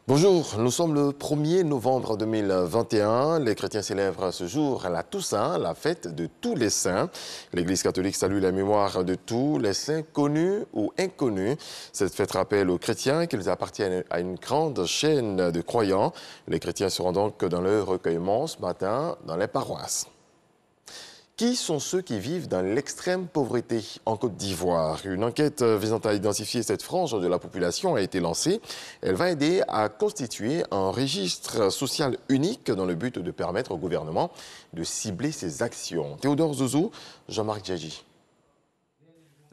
Bonjour, nous sommes le 1er novembre 2021. Les chrétiens célèbrent ce jour la Toussaint, la fête de tous les saints. L'Église catholique salue la mémoire de tous les saints connus ou inconnus. Cette fête rappelle aux chrétiens qu'ils appartiennent à une grande chaîne de croyants. Les chrétiens seront donc dans leur recueillement ce matin dans les paroisses. Qui sont ceux qui vivent dans l'extrême pauvreté en Côte d'Ivoire? Une enquête visant à identifier cette frange de la population a été lancée. Elle va aider à constituer un registre social unique dans le but de permettre au gouvernement de cibler ses actions. Théodore Zouzou, Jean-Marc Djadji.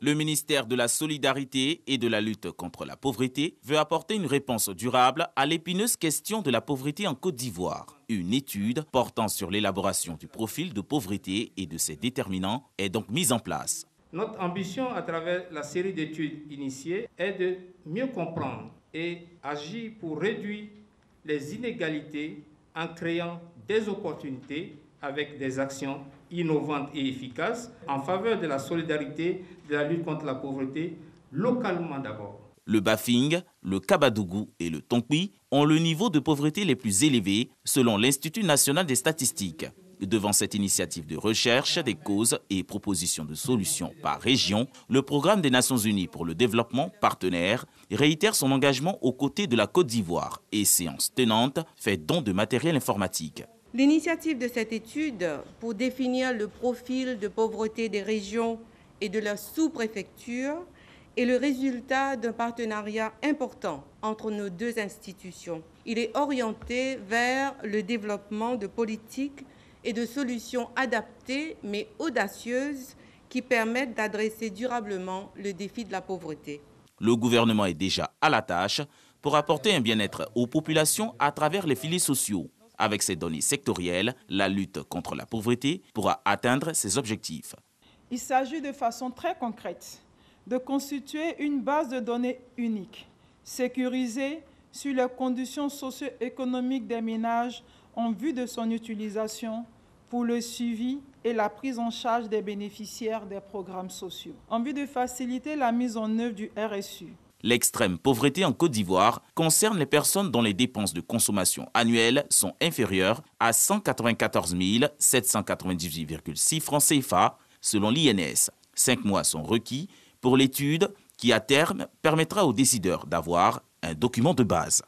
Le ministère de la Solidarité et de la lutte contre la pauvreté veut apporter une réponse durable à l'épineuse question de la pauvreté en Côte d'Ivoire. Une étude portant sur l'élaboration du profil de pauvreté et de ses déterminants est donc mise en place. Notre ambition à travers la série d'études initiées est de mieux comprendre et agir pour réduire les inégalités en créant des opportunités avec des actions innovantes et efficaces en faveur de la solidarité, de la lutte contre la pauvreté, localement d'abord. Le Bafing, le Kabadougou et le Tonkui ont le niveau de pauvreté les plus élevés selon l'Institut national des statistiques. Devant cette initiative de recherche des causes et propositions de solutions par région, le Programme des Nations Unies pour le développement partenaire réitère son engagement aux côtés de la Côte d'Ivoire et, séance tenante, fait don de matériel informatique. L'initiative de cette étude pour définir le profil de pauvreté des régions et de leurs sous-préfectures est le résultat d'un partenariat important entre nos deux institutions. Il est orienté vers le développement de politiques et de solutions adaptées mais audacieuses qui permettent d'adresser durablement le défi de la pauvreté. Le gouvernement est déjà à la tâche pour apporter un bien-être aux populations à travers les filets sociaux. Avec ces données sectorielles, la lutte contre la pauvreté pourra atteindre ses objectifs. Il s'agit de façon très concrète de constituer une base de données unique, sécurisée sur les conditions socio-économiques des ménages en vue de son utilisation pour le suivi et la prise en charge des bénéficiaires des programmes sociaux, en vue de faciliter la mise en œuvre du RSU. L'extrême pauvreté en Côte d'Ivoire concerne les personnes dont les dépenses de consommation annuelles sont inférieures à 194 798,6 francs CFA selon l'INS. 5 mois sont requis pour l'étude qui, à terme, permettra aux décideurs d'avoir un document de base.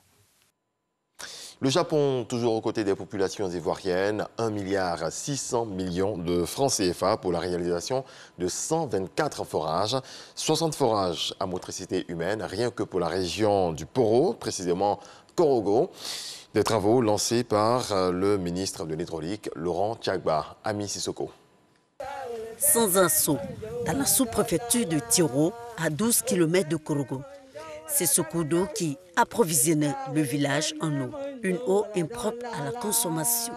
Le Japon, toujours aux côtés des populations ivoiriennes, 1,6 milliard de francs CFA pour la réalisation de 124 forages, 60 forages à motricité humaine, rien que pour la région du Poro, précisément Korogo. Des travaux lancés par le ministre de l'Hydraulique, Laurent Tiagba, Ami Sissoko. Sans un saut, dans la sous-préfecture de Tiro, à 12 km de Korogo. C'est ce cours d'eau qui approvisionnait le village en eau. Une eau impropre à la consommation.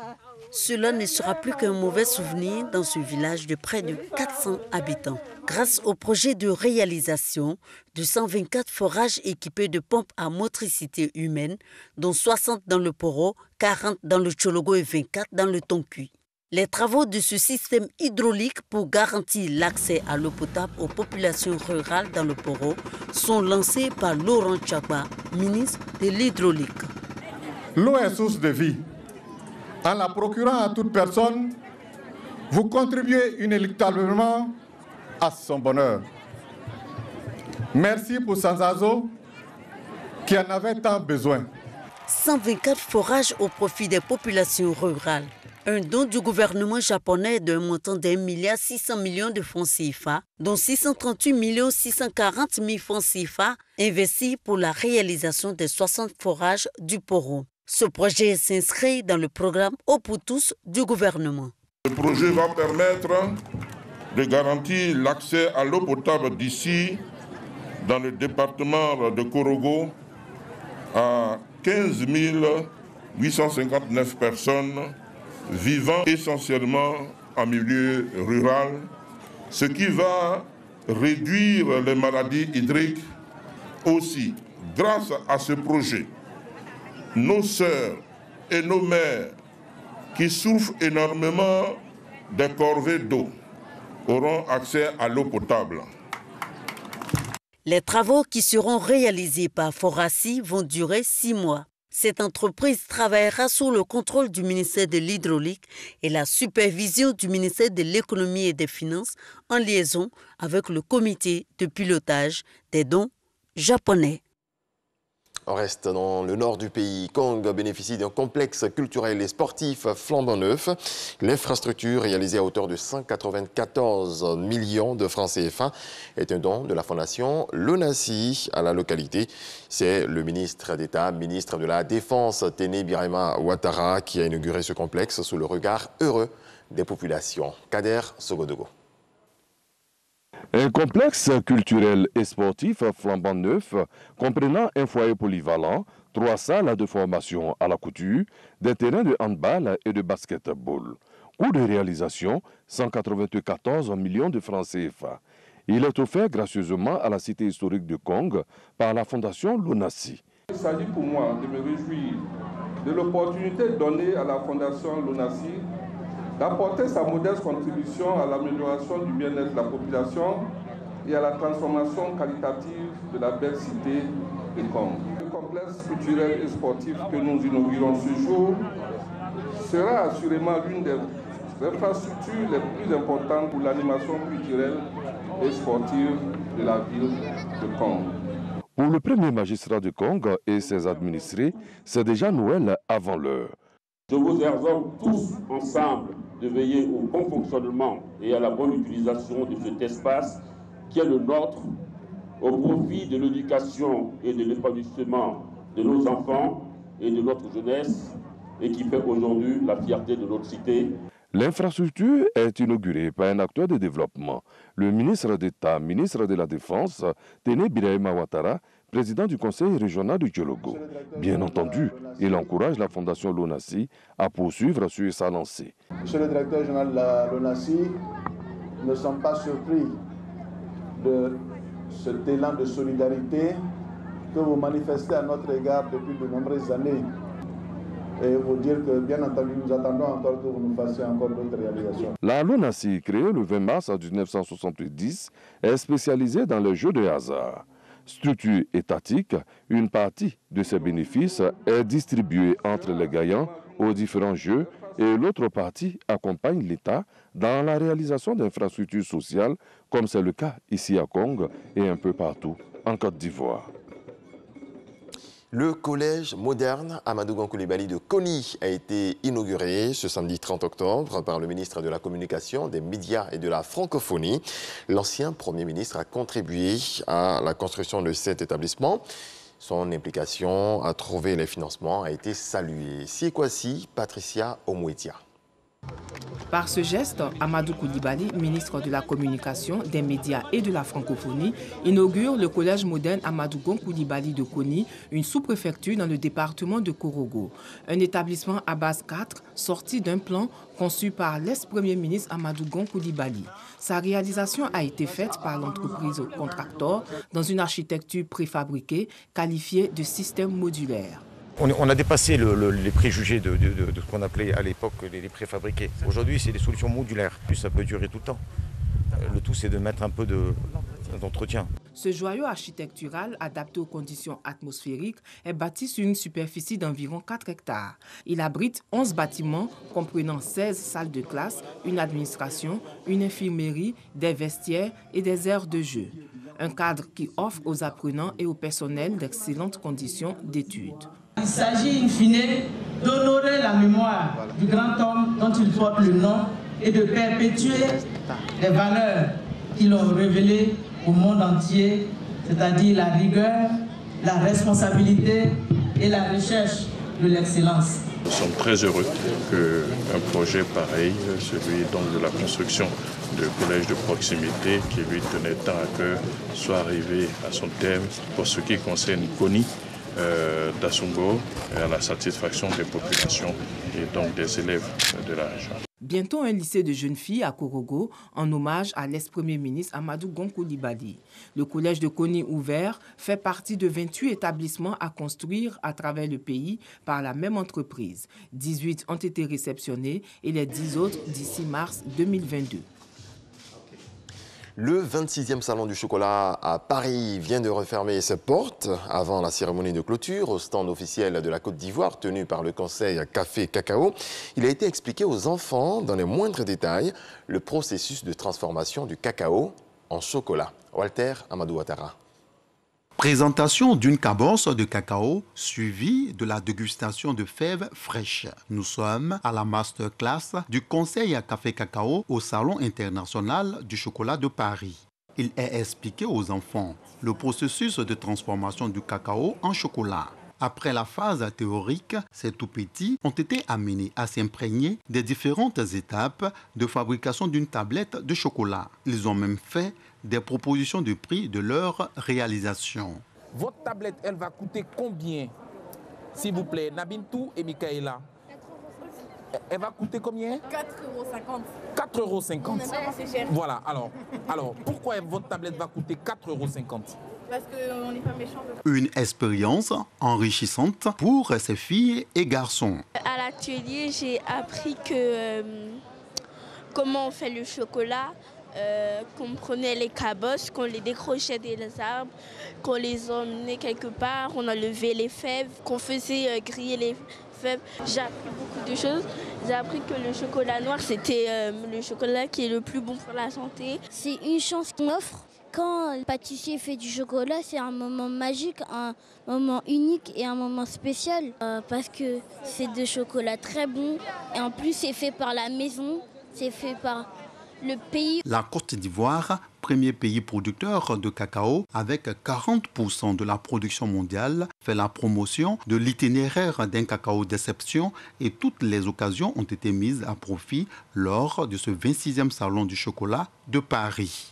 Cela ne sera plus qu'un mauvais souvenir dans ce village de près de 400 habitants. Grâce au projet de réalisation de 124 forages équipés de pompes à motricité humaine, dont 60 dans le Poro, 40 dans le Tchologo et 24 dans le Tonkui. Les travaux de ce système hydraulique pour garantir l'accès à l'eau potable aux populations rurales dans le Poro sont lancés par Laurent Tiagba, ministre de l'Hydraulique. L'eau est source de vie. En la procurant à toute personne, vous contribuez inéluctablement à son bonheur. Merci pour Sanzazo qui en avait tant besoin. 124 forages au profit des populations rurales. Un don du gouvernement japonais d'un montant d'1,6 milliard de francs CFA, dont 638 640 000 francs CFA investis pour la réalisation des 60 forages du Poro. Ce projet s'inscrit dans le programme Eau pour tous du gouvernement. Le projet va permettre de garantir l'accès à l'eau potable d'ici, dans le département de Korogo, à 15 859 personnes vivant essentiellement en milieu rural, ce qui va réduire les maladies hydriques. Aussi, grâce à ce projet, nos sœurs et nos mères qui souffrent énormément des corvées d'eau auront accès à l'eau potable. Les travaux qui seront réalisés par Forassi vont durer 6 mois. Cette entreprise travaillera sous le contrôle du ministère de l'Hydraulique et la supervision du ministère de l'Économie et des Finances en liaison avec le comité de pilotage des dons japonais. On reste dans le nord du pays. Kong bénéficie d'un complexe culturel et sportif flambant neuf. L'infrastructure, réalisée à hauteur de 194 millions de francs CFA, est un don de la fondation Lonasi à la localité. C'est le ministre d'État, ministre de la Défense, Téné Birahima Ouattara, qui a inauguré ce complexe sous le regard heureux des populations. Kader Sogodogo. Un complexe culturel et sportif flambant neuf, comprenant un foyer polyvalent, 3 salles de formation à la couture, des terrains de handball et de basketball. Coût de réalisation, 194 millions de francs CFA. Il est offert gracieusement à la cité historique de Kong par la fondation Lonasi. Il s'agit pour moi de me réjouir de l'opportunité donnée à la fondation Lonasi d'apporter sa modeste contribution à l'amélioration du bien-être de la population et à la transformation qualitative de la belle cité de Kong. Le complexe culturel et sportif que nous inaugurons ce jour sera assurément l'une des infrastructures les plus importantes pour l'animation culturelle et sportive de la ville de Kong. Pour le premier magistrat de Kong et ses administrés, c'est déjà Noël avant l'heure. Je vous exhorte tous ensemble de veiller au bon fonctionnement et à la bonne utilisation de cet espace qui est le nôtre au profit de l'éducation et de l'épanouissement de nos enfants et de notre jeunesse et qui fait aujourd'hui la fierté de notre cité. L'infrastructure est inaugurée par un acteur de développement, le ministre d'État, ministre de la Défense, Téné Birahima Ouattara, président du conseil régional du Djologo. Bien entendu, il encourage la fondation Lonasi à poursuivre sur sa lancée. Monsieur le directeur général de la Lonasi, nous ne sommes pas surpris de cet élan de solidarité que vous manifestez à notre égard depuis de nombreuses années. Et vous dire que, bien entendu, nous attendons encore que vous nous fassiez encore d'autres réalisations. La Lonasi, créée le 20 mars 1970, est spécialisée dans les jeux de hasard. Structure étatique, une partie de ses bénéfices est distribuée entre les gagnants aux différents jeux et l'autre partie accompagne l'État dans la réalisation d'infrastructures sociales, comme c'est le cas ici à Kong et un peu partout en Côte d'Ivoire. Le collège moderne Amadou Gon Coulibaly de Koni a été inauguré ce samedi 30 octobre par le ministre de la Communication, des Médias et de la Francophonie. L'ancien Premier ministre a contribué à la construction de cet établissement. Son implication à trouver les financements a été saluée. Siekwasi Patricia Omouetia. Par ce geste, Amadou Coulibaly, ministre de la Communication, des Médias et de la Francophonie, inaugure le collège moderne Amadou Gon Coulibaly de Koni, une sous-préfecture dans le département de Korogo. Un établissement à base 4, sorti d'un plan conçu par l'ex-premier ministre Amadou Gon Coulibaly. Sa réalisation a été faite par l'entreprise contracteur dans une architecture préfabriquée qualifiée de système modulaire. On a dépassé les préjugés de ce qu'on appelait à l'époque les préfabriqués. Aujourd'hui, c'est des solutions modulaires. Puis ça peut durer tout le temps. Le tout, c'est de mettre un peu d'entretien. Ce joyau architectural, adapté aux conditions atmosphériques, est bâti sur une superficie d'environ 4 hectares. Il abrite 11 bâtiments comprenant 16 salles de classe, une administration, une infirmerie, des vestiaires et des aires de jeu. Un cadre qui offre aux apprenants et au personnel d'excellentes conditions d'études. Il s'agit in fine d'honorer la mémoire du grand homme dont il porte le nom et de perpétuer les valeurs qui l'ont révélé au monde entier, c'est-à-dire la rigueur, la responsabilité et la recherche de l'excellence. Nous sommes très heureux qu'un projet pareil, celui donc de la construction de collèges de proximité qui lui tenait tant à cœur, soit arrivé à son terme pour ce qui concerne Koni, d'Asungo, à la satisfaction des populations et donc des élèves de la région. Bientôt un lycée de jeunes filles à Korogo en hommage à l'ex-premier ministre Amadou Gon Coulibaly. Le collège de Koni ouvert fait partie de 28 établissements à construire à travers le pays par la même entreprise. 18 ont été réceptionnés et les 10 autres d'ici mars 2022. Le 26e Salon du chocolat à Paris vient de refermer ses portes avant la cérémonie de clôture au stand officiel de la Côte d'Ivoire tenu par le Conseil Café Cacao. Il a été expliqué aux enfants dans les moindres détails le processus de transformation du cacao en chocolat. Walter Amadou Ouattara. Présentation d'une cabosse de cacao suivie de la dégustation de fèves fraîches. Nous sommes à la masterclass du Conseil Café Cacao au Salon international du chocolat de Paris. Il est expliqué aux enfants le processus de transformation du cacao en chocolat. Après la phase théorique, ces tout-petits ont été amenés à s'imprégner des différentes étapes de fabrication d'une tablette de chocolat. Ils ont même fait des propositions de prix de leur réalisation. Votre tablette, elle va coûter combien? S'il vous plaît, Nabintou et Michaela. Elle va coûter combien? 4,50 €. 4,50 €. Voilà, alors pourquoi votre tablette va coûter 4,50 €? Parce qu'on n'est pas méchants. Une expérience enrichissante pour ces filles et garçons. À l'atelier, j'ai appris que comment on fait le chocolat, qu'on prenait les cabosses, qu'on les décrochait des arbres, qu'on les emmenait quelque part, on enlevait les fèves, qu'on faisait griller les fèves. J'ai appris beaucoup de choses. J'ai appris que le chocolat noir, c'était le chocolat qui est le plus bon pour la santé. C'est une chance qu'on offre. Quand le pâtissier fait du chocolat, c'est un moment magique, un moment unique et un moment spécial parce que c'est de chocolat très bon et en plus c'est fait par la maison, c'est fait par le pays. La Côte d'Ivoire, premier pays producteur de cacao avec 40% de la production mondiale, fait la promotion de l'itinéraire d'un cacao d'exception et toutes les occasions ont été mises à profit lors de ce 26e Salon du chocolat de Paris.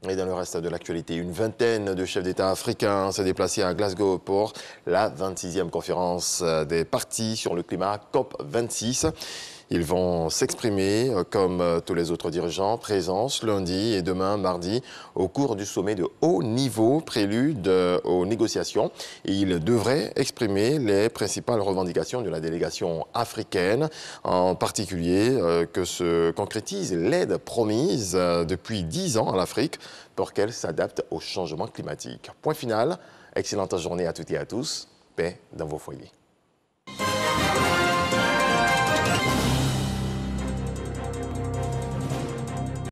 Et dans le reste de l'actualité, une vingtaine de chefs d'État africains s'est déplacés à Glasgow pour la 26e conférence des partis sur le climat COP26. Ils vont s'exprimer comme tous les autres dirigeants présents ce lundi et demain mardi au cours du sommet de haut niveau prélude aux négociations. Et ils devraient exprimer les principales revendications de la délégation africaine, en particulier que se concrétise l'aide promise depuis 10 ans à l'Afrique pour qu'elle s'adapte au changement climatique. Point final, excellente journée à toutes et à tous, paix dans vos foyers.